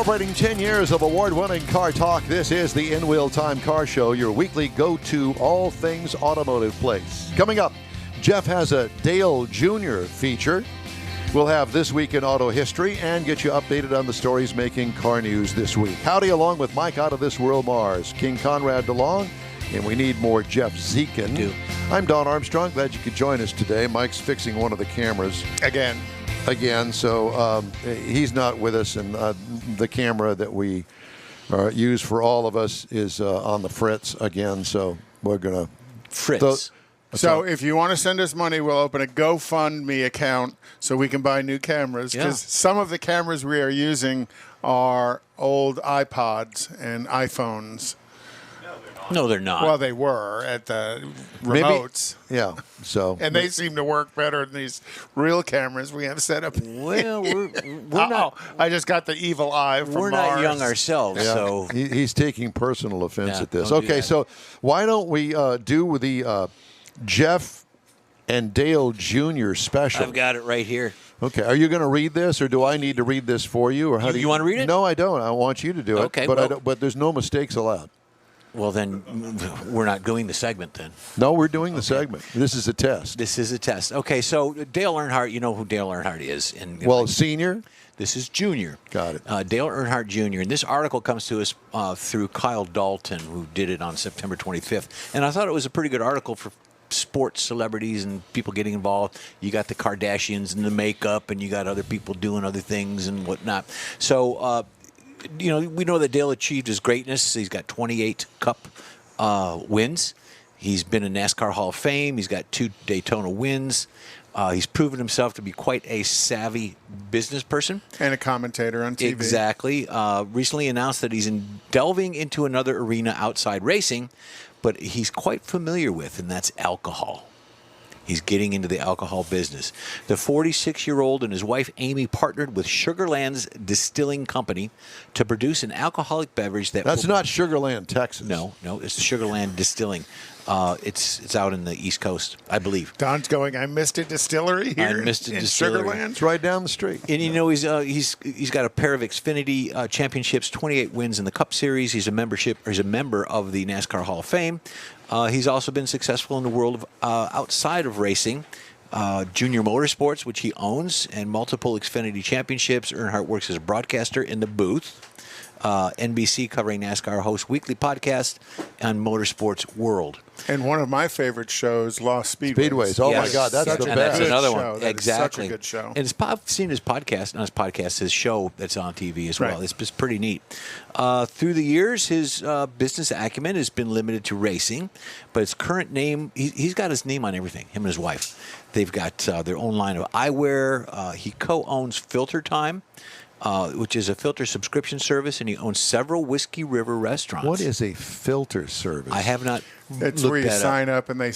Celebrating 10 years of award-winning car talk, this is the In Wheel Time Car Show, your weekly go-to all things automotive place. Coming up, Jeff has a Dale Jr. feature. We'll have This Week in Auto History and get you updated on the stories making car news this week. Howdy, along with Mike Out of This World Mars, King Konad DeLong, and we need more Jeff Dziekan. I'm Don Armstrong. Glad you could join us today. Mike's fixing one of the cameras. Again, so he's not with us, and the camera that we use for all of us is on the fritz again, so we're going to... Fritz. So if you want to send us money, we'll open a GoFundMe account so we can buy new cameras, because some of the cameras we are using are old iPods and iPhones. No, they're not. Well, they were at the remotes. Yeah, so... And they seem to work better than these real cameras we have set up. Well, we're not... I just got the evil eye from We're Mars. not young ourselves, so... He's taking personal offense at this. Okay, so why don't we do the Jeff and Dale Jr. special? I've got it right here. Okay, are you going to read this, or do I need to read this for you? Or how do you want to read it? No, I don't. I want you to do it. Okay, but there's no mistakes allowed. Well, then we're not doing the segment then. No, we're doing the segment. This is a test. This is a test. Okay, so Dale Earnhardt, you know who Dale Earnhardt is. Senior? This is junior. Got it. Dale Earnhardt Jr. And this article comes to us through Kyle Dalton, who did it on September 25th. And I thought it was a pretty good article for sports celebrities and people getting involved. You got the Kardashians and the makeup, and you got other people doing other things and whatnot. So, we know that Dale achieved his greatness. He's got 28 Cup wins. He's been in NASCAR Hall of Fame. He's got 2 Daytona wins. He's proven himself to be quite a savvy business person. And a commentator on TV. Exactly. Recently announced that he's delving into another arena outside racing, but he's quite familiar with, and that's alcohol. He's getting into the alcohol business. The 46-year-old and his wife, Amy, partnered with Sugarland's Distilling Company to produce an alcoholic beverage that... That's not Sugarland, Texas. No, it's Sugarland Distilling. It's out in the East Coast, I believe. Don's going, I missed a distillery here in Sugarland. It's right down the street. And he's got a pair of Xfinity championships, 28 wins in the Cup Series. He's a member of the NASCAR Hall of Fame. He's also been successful in the world of outside of racing. Junior Motorsports, which he owns, and multiple Xfinity championships. Earnhardt works as a broadcaster in the booth. NBC covering NASCAR hosts weekly podcast on Motorsports World. And one of my favorite shows, Lost Speedways. Oh, my God, that's the best. That's another show. one. That Exactly. Is such a good show. And I've seen his podcast, his show that's on TV as well. Right. It's pretty neat. Through the years, his business acumen has been limited to racing, but his current name, he's got his name on everything, him and his wife. They've got their own line of eyewear. He co-owns Filter Time, which is a filter subscription service, and he owns several Whiskey River restaurants. What is a filter service? I have not It's where you sign up and they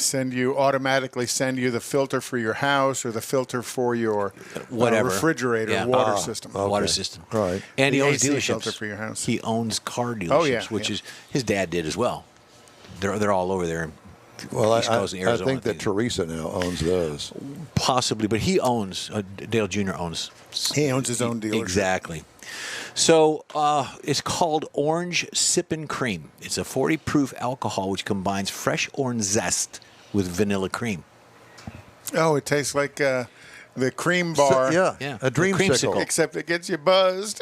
automatically send you the filter for your house or the filter for your refrigerator, water system. Okay. Water system. Right. And he owns AC dealerships. filter for your house. He owns car dealerships, which is his dad did as well. They're all over there. Well, East Coast and Arizona, I think that Teresa now owns those. Possibly, but he owns, Dale Jr. owns. He owns his own dealership. Exactly. So it's called Orange Sippin Cream. It's a 40-proof alcohol which combines fresh orange zest with vanilla cream. Oh, it tastes like the cream bar. A dreamsicle. Except it gets you buzzed.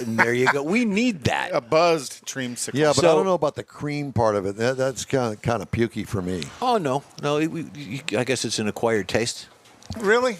There you go. We need that. A buzzed dreamsicle. Yeah, but I don't know about the cream part of it. That's kind of pukey for me. Oh, no. I guess it's an acquired taste. Really?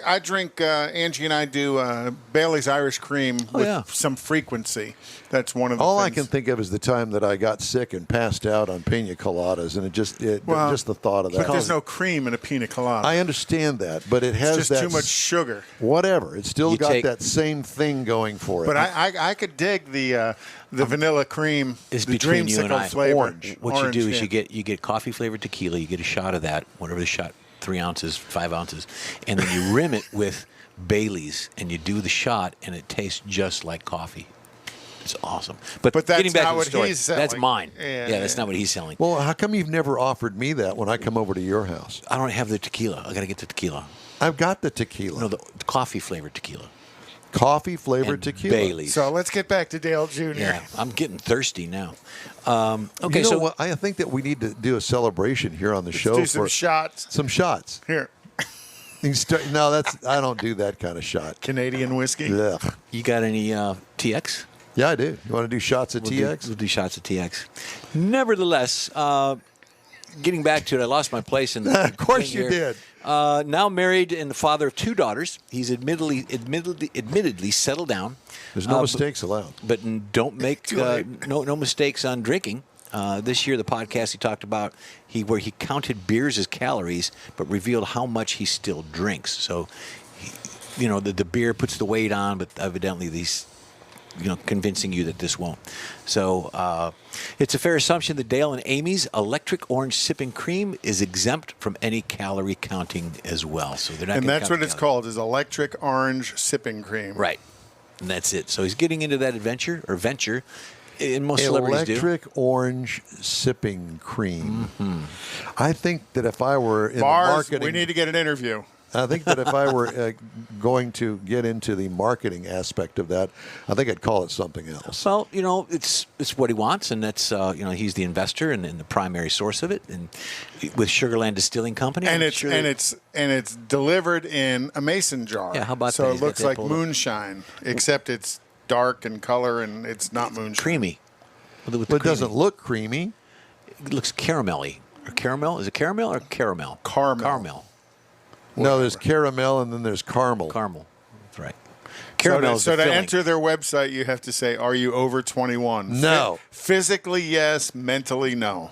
I drink, Angie and I do Bailey's Irish Cream with some frequency. That's one of the All things. I can think of is the time that I got sick and passed out on pina coladas, and just the thought of that. But there's no cream in a pina colada. I understand that, but it has it's just too much sugar. Whatever. It's still got that same thing going for it. But I could dig the vanilla cream, It's the between you and I. dreamsicle flavor. Orange. What you do is you get coffee flavored tequila. You get a shot of that, whatever the shot, 3 ounces, 5 ounces, and then you rim it with Bailey's, and you do the shot, and it tastes just like coffee. It's awesome. But that's getting back not to the what story, he's selling. that's mine. Yeah, that's not what he's selling. Well, how come you've never offered me that when I come over to your house? I don't have the tequila. I got to get the tequila. I've got the tequila. No, the coffee flavored tequila. Coffee-flavored tequila. Bailey's. So let's get back to Dale Jr. Yeah, I'm getting thirsty now. Okay, You know so what? I think that we need to do a celebration here on the Let's show do some for shots. some shots. Here, No, I don't do that kind of shot. Canadian whiskey. Ugh. you got any TX? Yeah, I do. You want to do shots of TX? We'll do shots of TX. Nevertheless, getting back to it, I lost my place in the Of course thing you here. did. Now married and the father of 2 daughters. He's admittedly settled down. There's no mistakes allowed. But don't make no mistakes on drinking. This year, the podcast he talked about where he counted beers as calories, but revealed how much he still drinks. So, the beer puts the weight on, but evidently these, convincing you that this won't. So, it's a fair assumption that Dale and Amy's electric orange sipping cream is exempt from any calorie counting as well. So they're not. And gonna that's count what it's calories. called, is electric orange sipping cream. Right. And that's it. So he's getting into that venture, and most celebrities do. Electric orange sipping cream. I think that if I were in Bars, the marketing, we need to get an interview. I think that if I were going to get into the marketing aspect of that, I think I'd call it something else. Well, it's what he wants, and that's he's the investor and the primary source of it, and with Sugarland Distilling Company, And it's delivered in a mason jar. Yeah, how about so that? it He's got looks that like pulled up. moonshine, except it's dark in color and it's not moonshine. creamy. With But it doesn't look creamy. It looks caramelly. Or caramel? Is it caramel or caramel? Caramel. Caramel. No, there's caramel and then there's caramel. Caramel. That's right. So Caramel to, is so the to filling. enter their website, you have to say, are you over 21? No. Physically, yes. Mentally, no.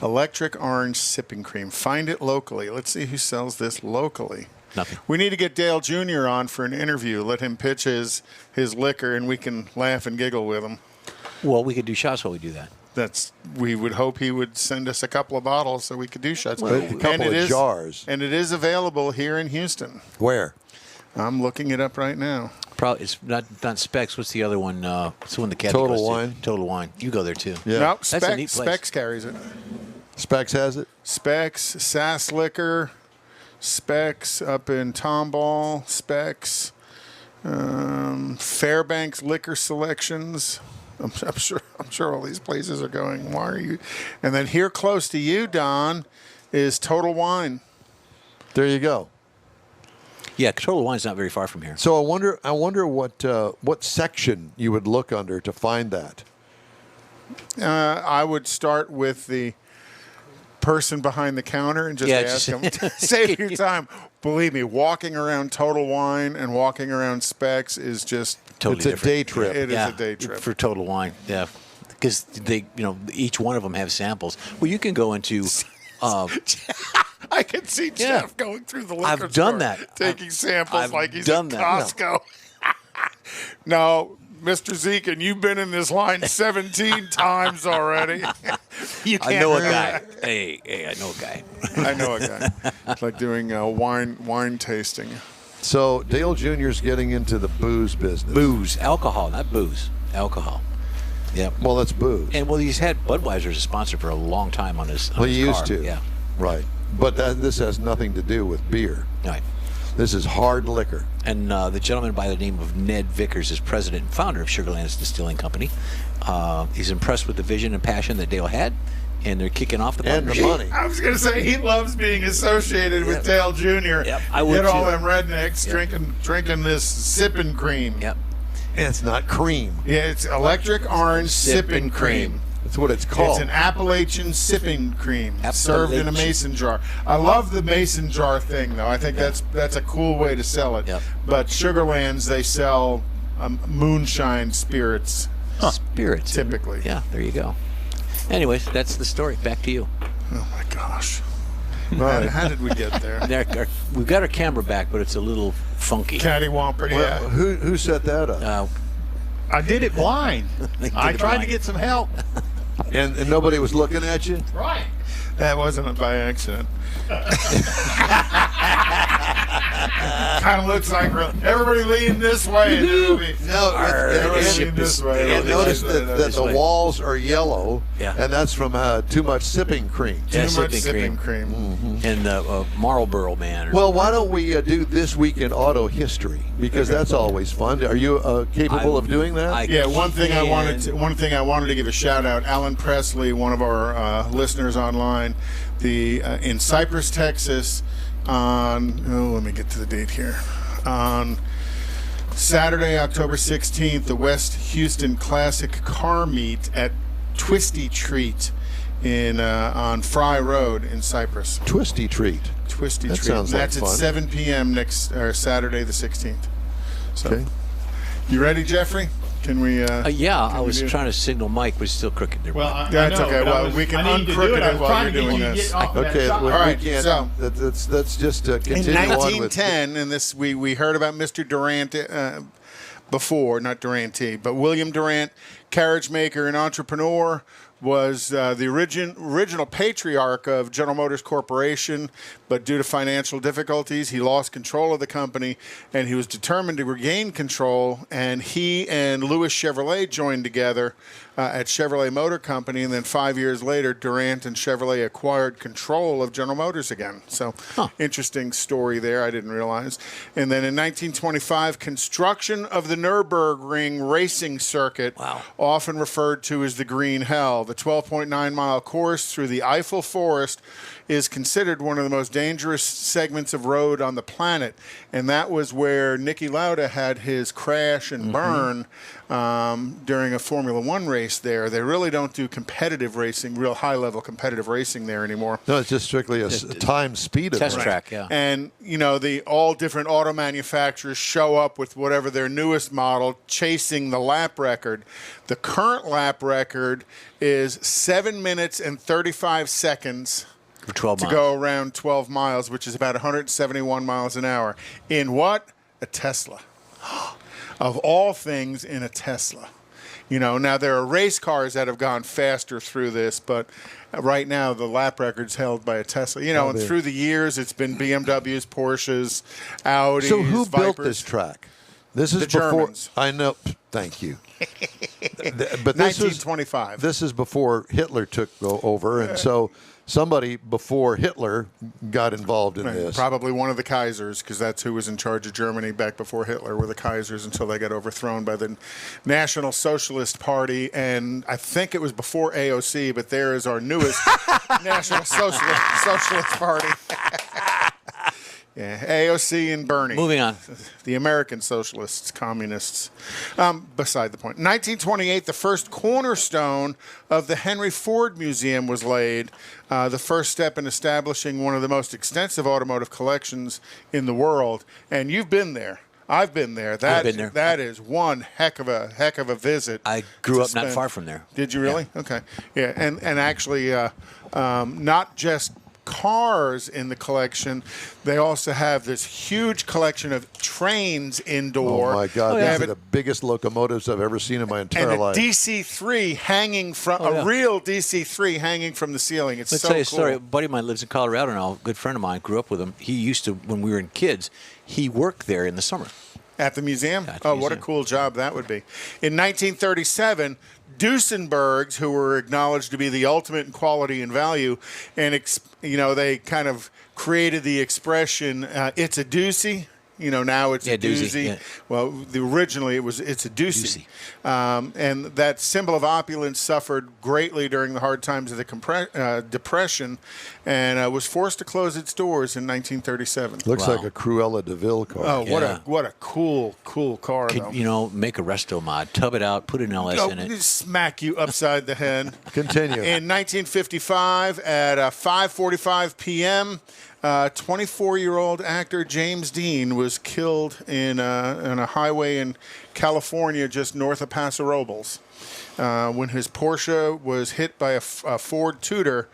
Electric orange sipping cream. Find it locally. Let's see who sells this locally. Nothing. We need to get Dale Jr. on for an interview. Let him pitch his liquor, and we can laugh and giggle with him. Well, we could do shots while we do that. We would hope he would send us a couple of bottles so we could do shots. Well, a couple of jars. And it is available here in Houston. Where? I'm looking it up right now. Probably it's not Specs. What's the other one? What's the one the Kathy Total goes to? Wine. Total Wine. You go there too. Yeah. No, That's a neat place. Specs carries it. Specs has it? Specs, Sass Liquor, Specs up in Tomball, Specs, Fairbanks Liquor Selections. I'm sure all these places are going, why are you? And then here close to you, Don, is Total Wine. There you go. Yeah, Total Wine's not very far from here. So I wonder what section you would look under to find that. I would start with the person behind the counter and just ask them, save your time. Believe me, walking around Total Wine and walking around Specs is just Totally it's a different. day trip. It is a day trip. For Total Wine. Yeah, because they, each one of them have samples. Well, you can go into. I can see Jeff going through the liquor I've store, done that. taking samples I've like he's done at that. Costco. No, Mr. Dziekan, you've been in this line 17 times already. You can't I know a do guy. that. Hey, I know a guy. I know a guy. It's like doing wine tasting. So Dale Jr.'s getting into the booze business. Booze, alcohol, not booze, alcohol. Yep. Well, that's booze. And he's had Budweiser as a sponsor for a long time on his. Well, he used car. to. Yeah. Right. But this has nothing to do with beer. Right. This is hard liquor. And the gentleman by the name of Ned Vickers is president and founder of Sugarland's Distilling Company. He's impressed with the vision and passion that Dale had, and they're kicking off the And the partnership. money. I was going to say he loves being associated with Dale Jr. Yep, I would Get all too. them rednecks drinking this sipping cream. Yep. And it's not cream. Yeah, it's electric orange sipping cream. That's what it's called. It's an Appalachian sipping cream served in a mason jar. I love the mason jar thing, though. I think that's a cool way to sell it. Yep. But Sugarlands, they sell moonshine spirits. Spirits. Typically. Yeah, there you go. Anyways, that's the story. Back to you. Oh, my gosh. How did we get there? We've got our camera back, but it's a little funky. Cattywampus, Well, yeah. who set that up? I did it blind. I it tried blind. to get some help. And nobody was looking at you? Right. That wasn't by accident. Kind of looks like everybody lean this way in the movie. No, This way. notice that the way. walls are yellow, Yeah. and that's from too much sipping cream. Yeah, Too much sipping sipping cream. And Marlboro Man. Or Well, why don't we do This Week in Auto History? Because that's always fun. Are you capable of doing that? Yeah, one thing I wanted to give a shout out. Alan Presley, one of our listeners online, in Cypress, Texas, let me get to the date here. On Saturday, October 16th, the West Houston Classic Car Meet at Twisty Treat on Fry Road in Cypress. Twisty Treat. Twisty That Treat. sounds like That's fun. at 7 p.m. Saturday the 16th. So, Okay. you ready, Jeffrey? Can we? yeah, I we was do- trying to signal Mike, but still crooked there. Well, That's I know, okay. but Well, we can I need to uncrooked do it I was while trying you're to get doing you to this. get off of that Okay, shot. we All right, can't. so- Let's just continue In on with. 1910, and this we heard about Mr. Durant before, not Durante, but William Durant, carriage maker and entrepreneur, was the original patriarch of General Motors Corporation, but due to financial difficulties, he lost control of the company, and he was determined to regain control, and he and Louis Chevrolet joined together at Chevrolet Motor Company, and then 5 years later, Durant and Chevrolet acquired control of General Motors again. So, interesting story there, I didn't realize. And then in 1925, construction of the Nürburgring racing circuit, often referred to as the Green Hell. The 12.9-mile course through the Eiffel Forest is considered one of the most dangerous segments of road on the planet. And that was where Niki Lauda had his crash and burn during a Formula One race there. They really don't do competitive racing, real high-level competitive racing there anymore. No, it's just strictly a time speed Test event. track, yeah. And, all different auto manufacturers show up with whatever their newest model, chasing the lap record. The current lap record is 7 minutes and 35 seconds For 12 to miles. go around 12 miles, which is about 171 miles an hour. In what? A Tesla. Of all things, in a Tesla. Now there are race cars that have gone faster through this, but right now the lap record's held by a Tesla. And through the years it's been BMWs, Porsches, Audis, So who built Vipers. this track? This is The before. Germans. I know. Thank you. But this is 1925. This is before Hitler took over, and so somebody before Hitler got involved in this. Probably one of the Kaisers, because that's who was in charge of Germany back before Hitler, were the Kaisers until they got overthrown by the National Socialist Party. And I think it was before AOC, but there is our newest National Socialist Party. Yeah, AOC and Bernie. Moving on. The American Socialists, Communists. Beside the point. 1928, the first cornerstone of the Henry Ford Museum was laid, the first step in establishing one of the most extensive automotive collections in the world. And you've been there. I've been there. I've been there. That is one heck of a visit. I grew to up not spend. far from there. Did you really? Okay. Yeah, and actually, not just cars in the collection. They also have this huge collection of trains indoor. Oh my God! They These have are the biggest locomotives I've ever seen in my and entire a life. DC-3 hanging from a real DC-3 hanging from the ceiling. It's Let's so tell you a cool. story. A buddy of mine lives in Colorado now. A good friend of mine, grew up with him. He used to, when we were kids, he worked there in the summer. At the museum? At the Oh, what a museum. cool job that would be. In 1937, Duesenbergs, who were acknowledged to be the ultimate in quality and value, and they kind of created the expression, it's a doozy. Now it's a doozy. Yeah. Well, originally it's a doozy. And that symbol of opulence suffered greatly during the hard times of the Depression, and was forced to close its doors in 1937. Looks Wow. like a Cruella DeVille car. Oh, Yeah. what a cool car, though. Could, make a resto mod, tub it out, put an LS in it. Just smack you upside the head. Continue. In 1955, at 5:45 p.m., 24-year-old actor James Dean was killed on a highway in California just north of Paso Robles when his Porsche was hit by a Ford Tudor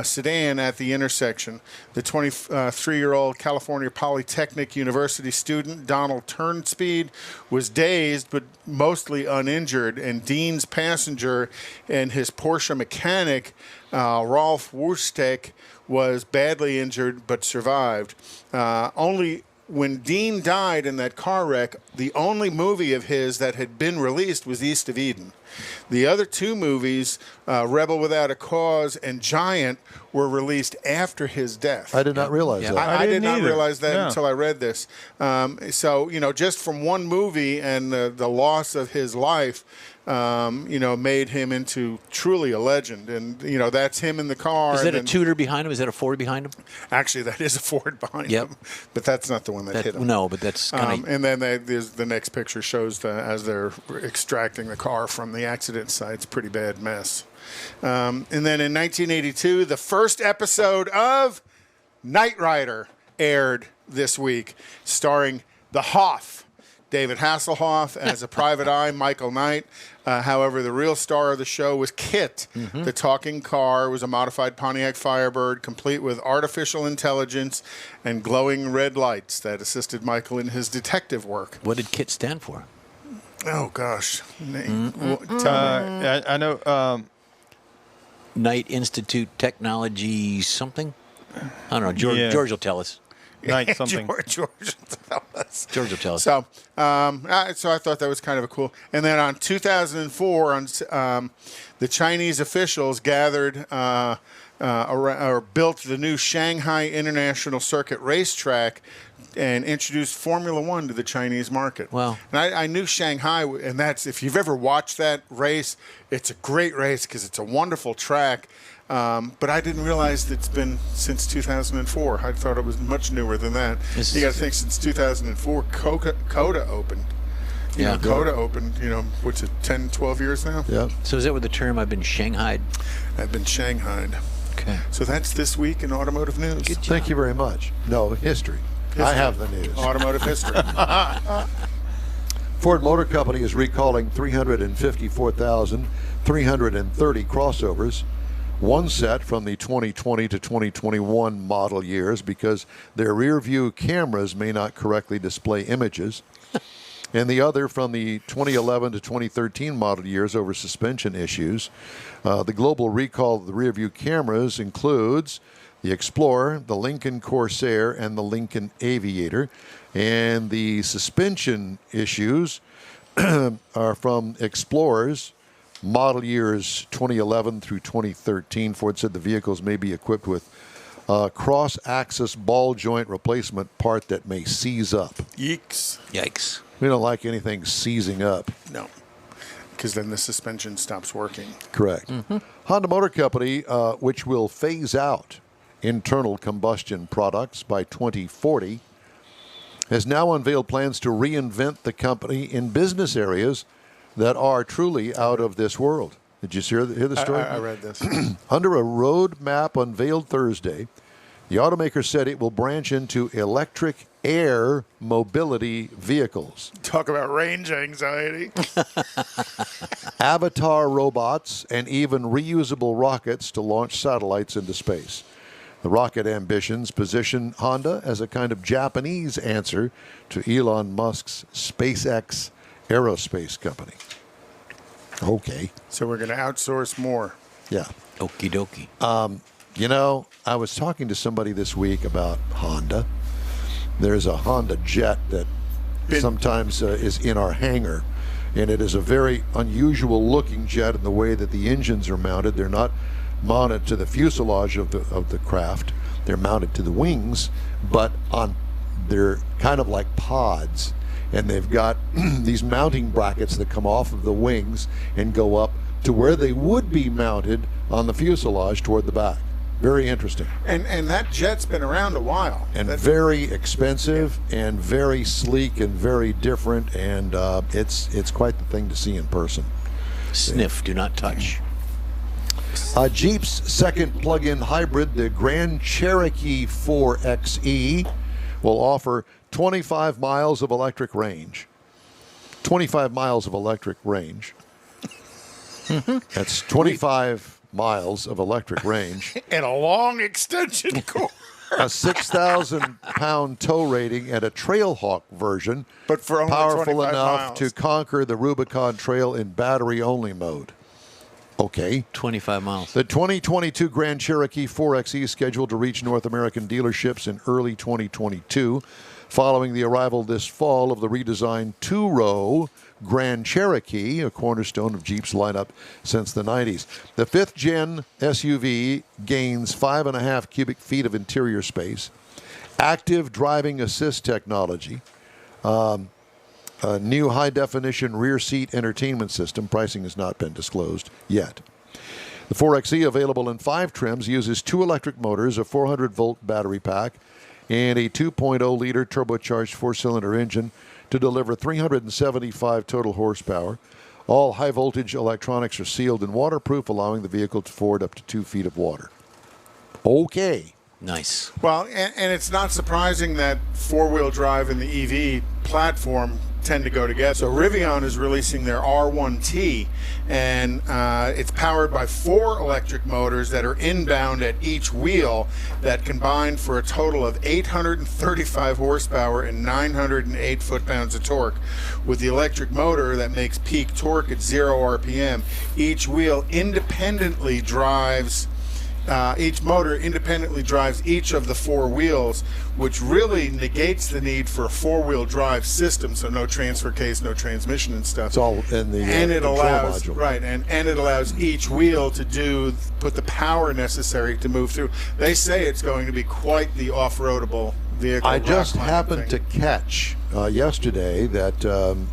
sedan at the intersection. The 23-year-old California Polytechnic University student, Donald Turnspeed, was dazed but mostly uninjured, and Dean's passenger and his Porsche mechanic, Rolf Wurstek, was badly injured but survived. Only when Dean died in that car wreck, the only movie of his that had been released was East of Eden. The other two movies, Rebel Without a Cause and Giant, were released after his death. I did not realize that. I did not either. realize that until I read this. So, just from one movie and the loss of his life, made him into truly a legend. And, that's him in the car. Is that a Tudor behind him? Is that a Ford behind him? Actually, that is a Ford behind him. But that's not the one that hit him. No, but that's kind of... And then the next picture shows as they're extracting the car from the accident site. It's a pretty bad mess. And then in 1982, the first episode of Knight Rider aired this week, starring the Hoff, David Hasselhoff as a private eye, Michael Knight. However, the real star of the show was Kit. The talking car was a modified Pontiac Firebird, complete with artificial intelligence and glowing red lights that assisted Michael in his detective work. What did KIT stand for? Oh, gosh. I know. Knight Institute Technology something? I don't know. George will tell us. Night something. George will tell us. George will tell us. So I thought that was kind of a cool. And then on 2004, the Chinese officials gathered or built the new Shanghai International Circuit racetrack and introduced Formula One to the Chinese market. Wow. And I knew Shanghai, and that's, if you've ever watched that race, it's a great race because it's a wonderful track. But I didn't realize that it's been since 2004. I thought it was much newer than that. You got to think since 2004, Coda opened. Coda opened, what's it, 10, 12 years now? Yeah. So is that where the term I've been shanghaied? I've been shanghaied. Okay. So that's this week in automotive news. Good job. Thank you very much. No, history. I have the news. Automotive history. Ford Motor Company is recalling 354,330 crossovers, one set from the 2020 to 2021 model years because their rear view cameras may not correctly display images, and the other from the 2011 to 2013 model years over suspension issues. The global recall of the rear view cameras includes the Explorer, the Lincoln Corsair, and the Lincoln Aviator. And the suspension issues are from Explorers, model years 2011 through 2013. Ford said the vehicles may be equipped with cross-axis ball joint replacement part that may seize up. Yikes. We don't like anything seizing up. No, because then the suspension stops working. Correct. Honda Motor Company, which will phase out internal combustion products by 2040, has now unveiled plans to reinvent the company in business areas that are truly out of this world. Did you hear the story? I read this. Under a roadmap unveiled Thursday, the automaker said it will branch into electric air mobility vehicles. Talk about range anxiety. Avatar robots, and even reusable rockets to launch satellites into space. The rocket ambitions position Honda as a kind of Japanese answer to Elon Musk's SpaceX aerospace company. Okay. So we're going to outsource more. Yeah. Okie dokie. I was talking to somebody this week about Honda. There's a Honda Jet that sometimes is in our hangar, and it is a very unusual looking jet in the way that the engines are mounted. They're not mounted to the fuselage of the craft. They're mounted to the wings, but they're kind of like pods, and they've got these mounting brackets that come off of the wings and go up to where they would be mounted on the fuselage toward the back. Very interesting. And that jet's been around a while. And very expensive and very sleek and very different, and it's quite the thing to see in person. Sniff, do not touch. Jeep's second plug-in hybrid, the Grand Cherokee 4xe, will offer 25 miles of electric range. 25 miles of electric range. That's 25 miles of electric range. And a long extension cord. A 6,000-pound tow rating and a Trailhawk version, but for only powerful 25 enough miles. to conquer the Rubicon Trail in battery-only mode. Okay. 25 miles. The 2022 Grand Cherokee 4xe is scheduled to reach North American dealerships in early 2022, following the arrival this fall of the redesigned two-row Grand Cherokee, a cornerstone of Jeep's lineup since the 90s. The 5th-gen SUV gains 5.5 cubic feet of interior space, active driving assist technology, a new high-definition rear seat entertainment system. Pricing has not been disclosed yet. The 4xe, available in 5 trims, uses 2 electric motors, a 400-volt battery pack, and a 2.0-liter turbocharged 4-cylinder engine to deliver 375 total horsepower. All high-voltage electronics are sealed and waterproof, allowing the vehicle to ford up to 2 feet of water. Okay. Nice. Well, and it's not surprising that four-wheel drive and the EV platform tend to go together. So Rivian is releasing their R1T, and it's powered by 4 electric motors that are inbound at each wheel that combine for a total of 835 horsepower and 908 foot-pounds of torque. With the electric motor that makes peak torque at 0 RPM, each wheel independently drives each motor independently drives each of the 4 wheels, which really negates the need for a 4-wheel drive system. So no transfer case, no transmission and stuff. It's all in the and it control allows module. Right, and it allows each wheel to put the power necessary to move through. They say it's going to be quite the off-roadable vehicle. I just happened to catch yesterday that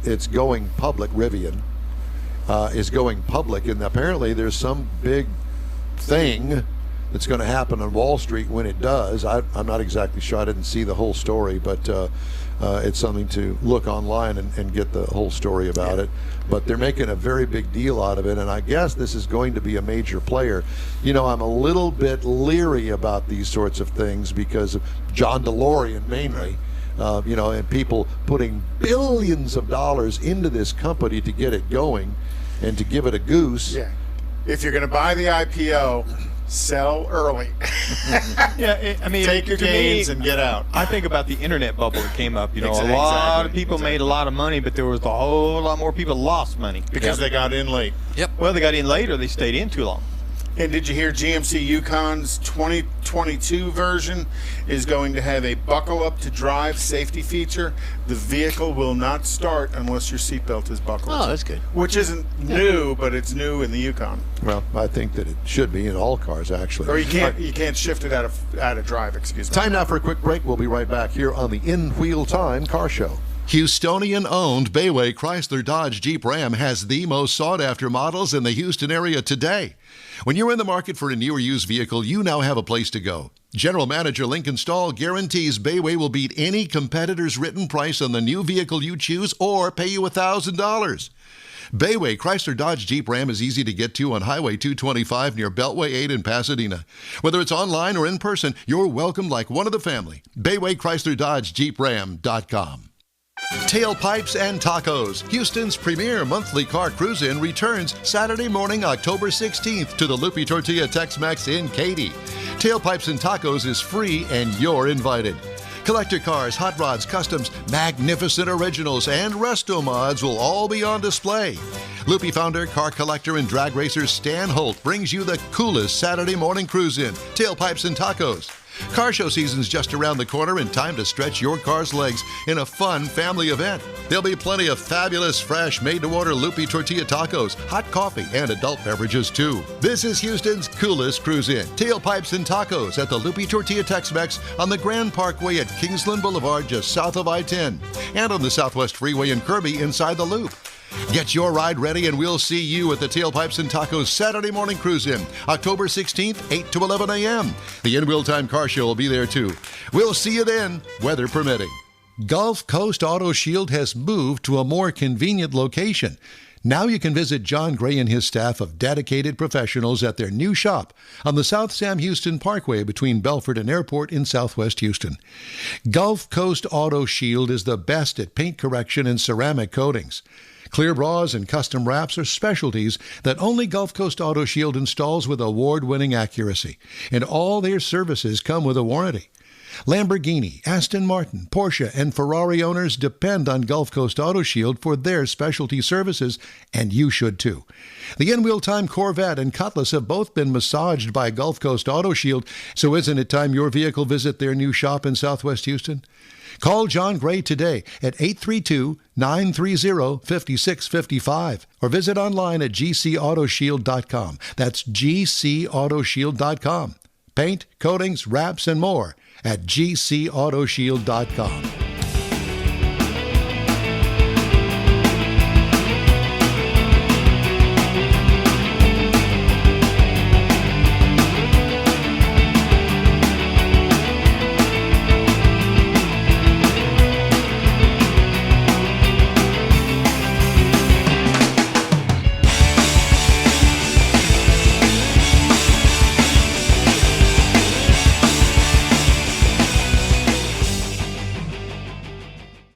it's going public. Rivian is going public, and apparently there's some big thing that's going to happen on Wall Street when it does. I'm not exactly sure. I didn't see the whole story, but it's something to look online and get the whole story about it. But they're making a very big deal out of it, and I guess this is going to be a major player. You know, I'm a little bit leery about these sorts of things because of John DeLorean mainly. You know, and people putting billions of dollars into this company to get it going and to give it a goose. Yeah. If you're going to buy the IPO, sell early. Yeah, I mean, take your gains and get out. I think about the internet bubble that came up. You know, Exactly. a lot of people made a lot of money, but there was a whole lot more people lost money Because they got in late. Yep. Well, they got in late or they stayed in too long. And did you hear GMC Yukon's 2022 version is going to have a buckle up to drive safety feature? The vehicle will not start unless your seatbelt is buckled. Oh, that's good. Which isn't new, but it's new in the Yukon. Well, I think that it should be in all cars, actually. Or you can't shift it out of drive, excuse me. Time now for a quick break. We'll be right back here on the In Wheel Time Car Show. Houstonian-owned Bayway Chrysler Dodge Jeep Ram has the most sought-after models in the Houston area today. When you're in the market for a new or used vehicle, you now have a place to go. General Manager Lincoln Stahl guarantees Bayway will beat any competitor's written price on the new vehicle you choose or pay you $1,000. Bayway Chrysler Dodge Jeep Ram is easy to get to on Highway 225 near Beltway 8 in Pasadena. Whether it's online or in person, you're welcome like one of the family. Bayway Chrysler Dodge Jeep Ram.com. Tailpipes and Tacos, Houston's premier monthly car cruise-in, returns Saturday morning, October 16th to the Lupi Tortilla Tex-Mex in Katy. Tailpipes and Tacos is free and you're invited. Collector cars, hot rods, customs, magnificent originals, and resto mods will all be on display. Lupi founder, car collector, and drag racer Stan Holt brings you the coolest Saturday morning cruise-in, Tailpipes and Tacos. Car show season's just around the corner and time to stretch your car's legs in a fun family event. There'll be plenty of fabulous, fresh, made-to-order Lupi tortilla tacos, hot coffee, and adult beverages, too. This is Houston's coolest cruise-in, Tailpipes and Tacos at the Lupi Tortilla Tex-Mex on the Grand Parkway at Kingsland Boulevard just south of I-10 and on the Southwest Freeway in Kirby inside the Loop. Get your ride ready and we'll see you at the Tailpipes and Tacos Saturday morning cruise-in, October 16th, 8 to 11 a.m. The In Wheel Time Car Show will be there too. We'll see you then, weather permitting. Gulf Coast Auto Shield has moved to a more convenient location. Now you can visit John Gray and his staff of dedicated professionals at their new shop on the South Sam Houston Parkway between Belford and Airport in Southwest Houston. Gulf Coast Auto Shield is the best at paint correction and ceramic coatings. Clear bras and custom wraps are specialties that only Gulf Coast Auto Shield installs with award-winning accuracy, and all their services come with a warranty. Lamborghini, Aston Martin, Porsche, and Ferrari owners depend on Gulf Coast Auto Shield for their specialty services, and you should too. The in-wheel time Corvette and Cutlass have both been massaged by Gulf Coast Auto Shield, so isn't it time your vehicle visit their new shop in Southwest Houston? Call John Gray today at 832-930-5655 or visit online at gcautoshield.com. That's gcautoshield.com. Paint, coatings, wraps, and more at gcautoshield.com.